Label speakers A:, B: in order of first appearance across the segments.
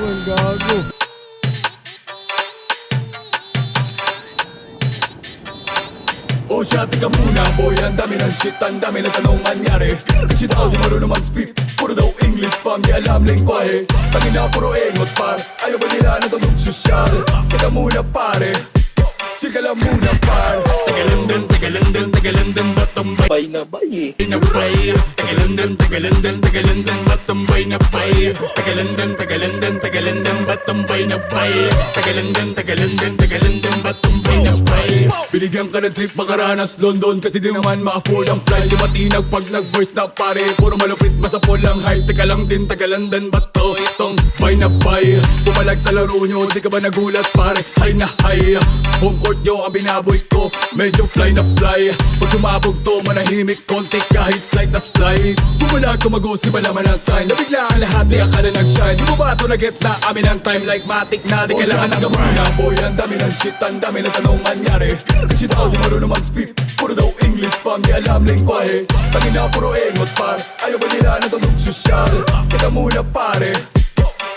A: Ang gago.
B: O siya, tika muna boy, ang dami ng shit, ang dami ng tanong manyari. Kasi daw di marunong mag-speak, puro daw English fam, di alam lingwahe. Tangina puro engot par, ayaw ba nila ng tanong sosyal? Tika muna pare, chika lang muna par. Tagalindang, batong
C: Bay na bay
B: na bay. Tagalindang, batong bay na bay. Tagalindang, batong bay na bay. Tagalindang, batong bay na bay. Binigyan ka ng trip makaranas London, kasi di naman ma-afford ang flight. Di matinag pag nag-verse na pare, puro malupit masapol ang hype. Teka lang din, Tagalandan ba to? Itong bay na bay. Pumalag sa laro nyo, di ka ba nagulat pare? Hay na hay, home court nyo ang binaboy ko, medyo fly na fly. Pag sumabog to, manahimik konti kahit slight na slide. Pumalag tumagos, di ba naman ang sign? Nabigla ang lahat, di akala nag-shine. Di mo ba ito na-gets na amin ang time like matic na? Di kailangan ng gamana boy, ang dami ng shit, ang dami ng tanong manyari. Kasi daw di marunong mag-speak, puro daw English fam, di alam lingwahe. Tangina puro engot par, ayaw ba nila ng tanong sosyal? Teka muna pare,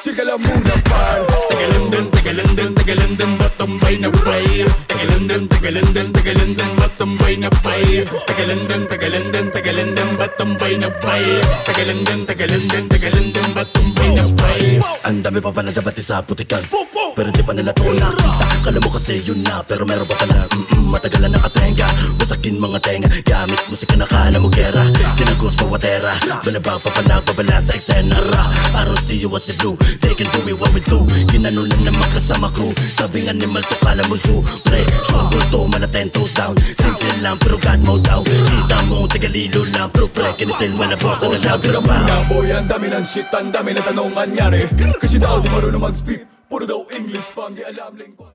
B: chika lang muna par. Tagalindang, batong bay na bay. Tagalindang, batong bay na bay. Tagalindang, batong bay na bay. Tagalindang, batong bay na bay.
C: Ang dami pa pala sa bati sa putikan, pero di pa nila to nakita. Kala mo kasi yun na, pero meron pa pala. Matagal na nakatenga, wasakin mga tenga. Gamit musika na kala mo gera, tinagos pa watera. Balaba pa pala, babala sa eksena ra. I don't see you as you do, they can do it what we do. Ginano na naman kasama crew, sabi nga ni Malto kala mo zoo. Pre, struggle to, mala 10 toes down. Simple lang pero God mode daw. Kita mo, tagalilo lang, pero pre, kinitil malabosa na nabira pa.
B: Boy, ang dami ng shit, ang dami ng tanong manyari. Kasi daw di marunong mag-speak, puro daw English fam, di alam lingwahe.